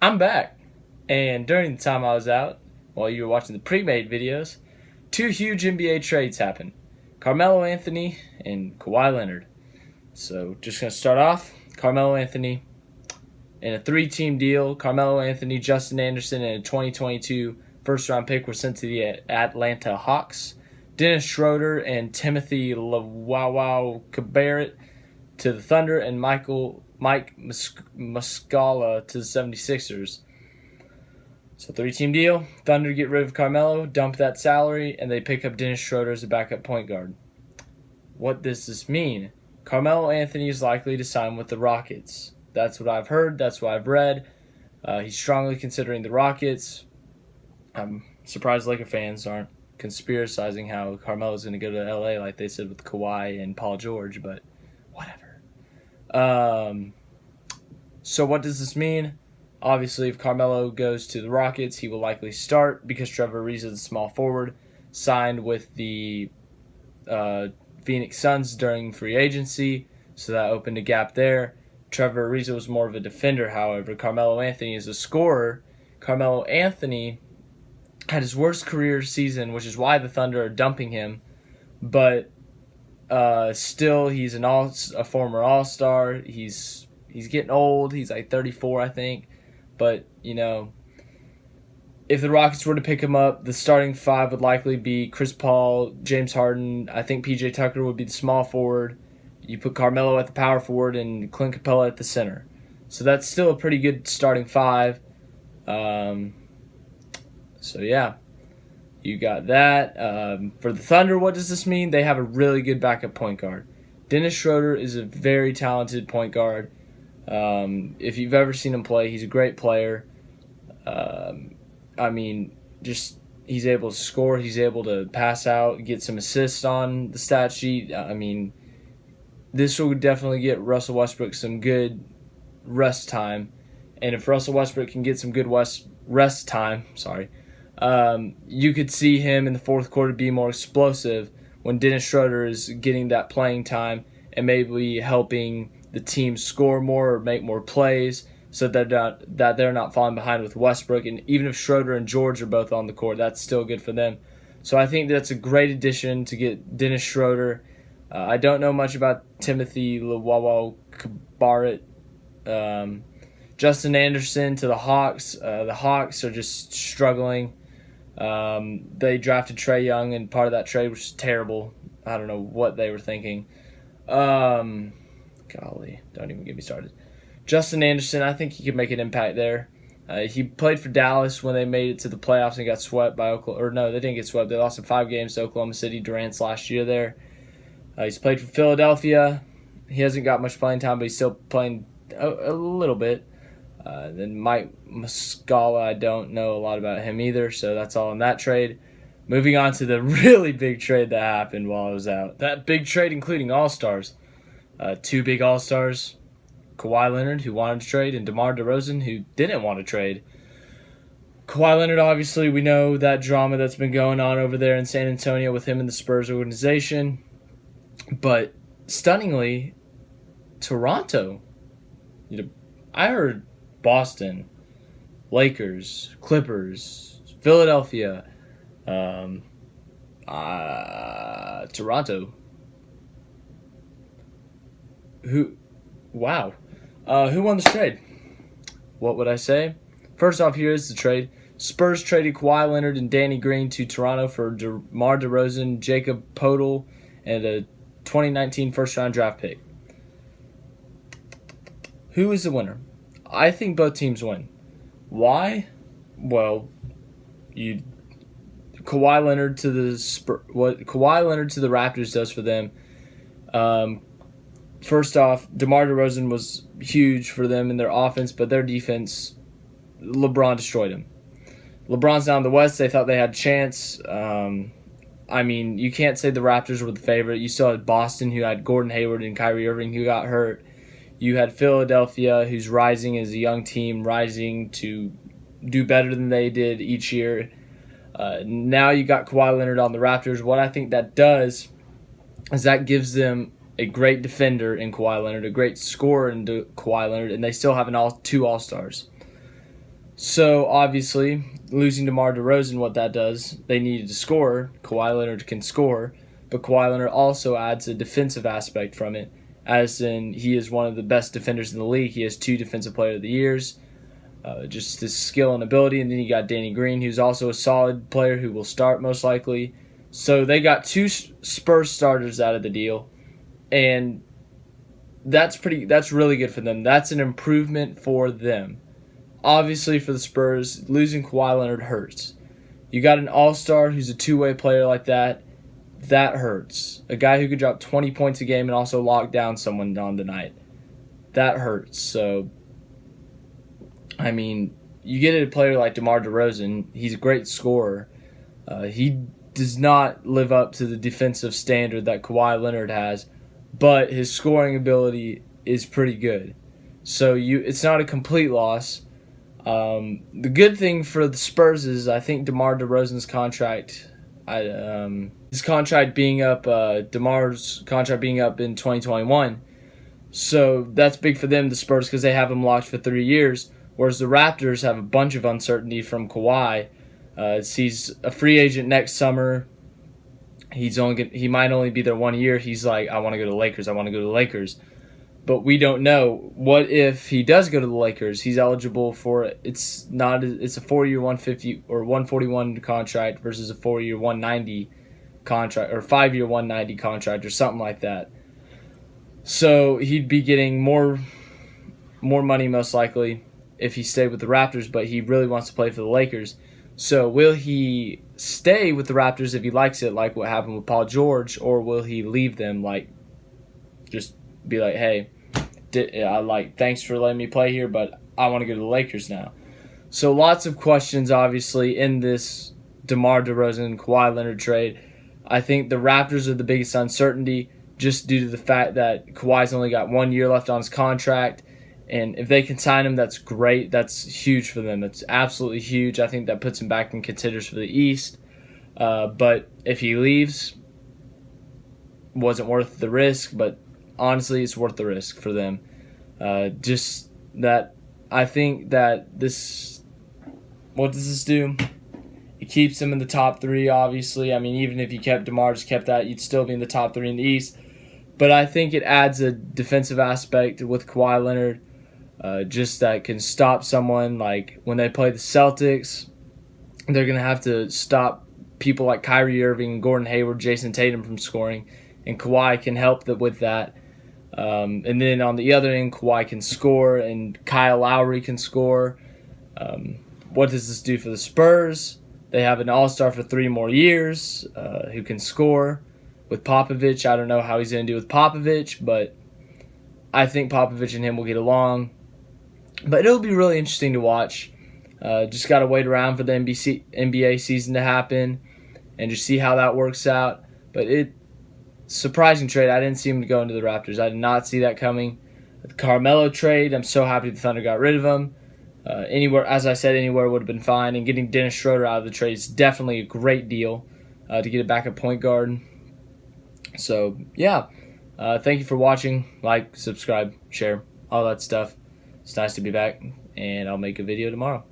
I'm back. And during the time I was out, while you were watching the pre-made videos, two huge NBA trades happened. Carmelo Anthony and Kawhi Leonard. So just going to start off, Carmelo Anthony in a three-team deal. Carmelo Anthony, Justin Anderson, and a 2022 first-round pick were sent to the Atlanta Hawks. Dennis Schroeder and Timothy Cabarrett to the Thunder, and Mike Muscala to the 76ers. So three-team deal. Thunder get rid of Carmelo, dump that salary, and they pick up Dennis Schroeder as a backup point guard. What does this mean? Carmelo Anthony is likely to sign with the Rockets. That's what I've heard. That's what I've read. He's strongly considering the Rockets. I'm surprised Laker fans aren't conspiracizing how Carmelo's going to go to LA like they said with Kawhi and Paul George, but whatever. So what does this mean? Obviously, if Carmelo goes to the Rockets, he will likely start because Trevor Ariza, the small forward, signed with the Phoenix Suns during free agency, so that opened a gap there. Trevor Ariza was more of a defender, however. Carmelo Anthony is a scorer. Carmelo Anthony had his worst career season, which is why the Thunder are dumping him, but still, he's a former All-Star. He's getting old. He's like 34, I think. But, if the Rockets were to pick him up, the starting five would likely be Chris Paul, James Harden. I think P.J. Tucker would be the small forward. You put Carmelo at the power forward and Clint Capella at the center. So that's still a pretty good starting five. You got that. For the Thunder, what does this mean? They have a really good backup point guard. Dennis Schroeder is a very talented point guard. If you've ever seen him play, he's a great player. He's able to score. He's able to pass out, get some assists on the stat sheet. This will definitely get Russell Westbrook some good rest time. And if Russell Westbrook can get some good rest time, you could see him in the fourth quarter be more explosive when Dennis Schroeder is getting that playing time and maybe helping the team score more or make more plays so that they're not falling behind with Westbrook. And even if Schroeder and George are both on the court, that's still good for them. So I think that's a great addition to get Dennis Schroeder. I don't know much about Timothy Cabarrett. Justin Anderson to the Hawks. The Hawks are just struggling. They drafted Trae Young, and part of that trade was terrible. I don't know what they were thinking. Golly, don't even get me started. Justin Anderson, I think he could make an impact there. He played for Dallas when they made it to the playoffs and got swept by Oklahoma. Or no, they didn't get swept. They lost in 5 games to Oklahoma City Durant's last year there. He's played for Philadelphia. He hasn't got much playing time, but he's still playing a little bit. Then Mike Muscala, I don't know a lot about him either, so that's all in that trade. Moving on to the really big trade that happened while I was out. That big trade including All-Stars. 2 big All-Stars. Kawhi Leonard, who wanted to trade, and DeMar DeRozan, who didn't want to trade. Kawhi Leonard, obviously, we know that drama that's been going on over there in San Antonio with him and the Spurs organization. But stunningly, Toronto, I heard Boston, Lakers, Clippers, Philadelphia, Toronto. Who won this trade? What would I say? First off, here is the trade. Spurs traded Kawhi Leonard and Danny Green to Toronto for DeMar DeRozan, Jacob Poeltl, and a 2019 first-round draft pick. Who is the winner? I think both teams win. Why? Well, Kawhi Leonard to the Raptors does for them. First off, DeMar DeRozan was huge for them in their offense, but their defense, LeBron destroyed him. LeBron's down in the West. They thought they had a chance. You can't say the Raptors were the favorite. You still had Boston, who had Gordon Hayward and Kyrie Irving, who got hurt. You had Philadelphia, who's rising as a young team, rising to do better than they did each year. Now you got Kawhi Leonard on the Raptors. What I think that does is that gives them a great defender in Kawhi Leonard, a great scorer in Kawhi Leonard, and they still have two All-Stars. So obviously, losing DeMar DeRozan, what that does, they needed to score. Kawhi Leonard can score, but Kawhi Leonard also adds a defensive aspect from it, as in he is one of the best defenders in the league. He has 2 Defensive Player of the Years. Just his skill and ability. And then you got Danny Green, who's also a solid player who will start most likely. So they got 2 Spurs starters out of the deal, and that's really good for them. That's an improvement for them. Obviously, for the Spurs, losing Kawhi Leonard hurts. You got an all-star who's a two-way player like that. That hurts. A guy who could drop 20 points a game and also lock down someone on the night. That hurts. So, I mean, you get a player like DeMar DeRozan. He's a great scorer. He does not live up to the defensive standard that Kawhi Leonard has, but his scoring ability is pretty good. So it's not a complete loss. The good thing for the Spurs is I think DeMar DeRozan's contract, his contract being up, DeMar's contract being up in 2021. So that's big for them, the Spurs, because they have him locked for 3 years, whereas the Raptors have a bunch of uncertainty from Kawhi. He's a free agent next summer. He might only be there 1 year. He's like, I want to go to the Lakers. I want to go to the Lakers. But we don't know. What if he does go to the Lakers? He's eligible for it's a 4-year 150 or 141 contract versus a 4-year 190 contract, or 5-year 190 contract, or something like that. So he'd be getting more money most likely if he stayed with the Raptors, but he really wants to play for the Lakers. So will he stay with the Raptors if he likes it, like what happened with Paul George, or will he leave them, like just be like, hey, thanks for letting me play here, but I want to go to the Lakers now. So lots of questions, obviously, in this DeMar DeRozan Kawhi Leonard trade. I think the Raptors are the biggest uncertainty, just due to the fact that Kawhi's only got 1 year left on his contract. And if they can sign him, that's great. That's huge for them. That's absolutely huge. I think that puts him back in contenders for the East. But if he leaves, wasn't worth the risk. But honestly, it's worth the risk for them. Just that I think that this, what does this do? It keeps them in the top 3, obviously. I mean, even if you kept DeMar, just kept that, you'd still be in the top 3 in the East. But I think it adds a defensive aspect with Kawhi Leonard. Just that can stop someone. Like when they play the Celtics, they're going to have to stop people like Kyrie Irving, Gordon Hayward, Jason Tatum from scoring, and Kawhi can help with that. And then on the other end, Kawhi can score, and Kyle Lowry can score. What does this do for the Spurs? They have an all-star for 3 more years who can score. With Popovich, I don't know how he's going to do with Popovich, but I think Popovich and him will get along. But it'll be really interesting to watch. Just got to wait around for the NBA season to happen and just see how that works out. But surprising trade. I didn't see him go into the Raptors. I did not see that coming. The Carmelo trade, I'm so happy the Thunder got rid of him. Anywhere, as I said, anywhere would have been fine. And getting Dennis Schroeder out of the trade is definitely a great deal to get a backup point guard. So, yeah. Thank you for watching. Like, subscribe, share, all that stuff. It's nice to be back, and I'll make a video tomorrow.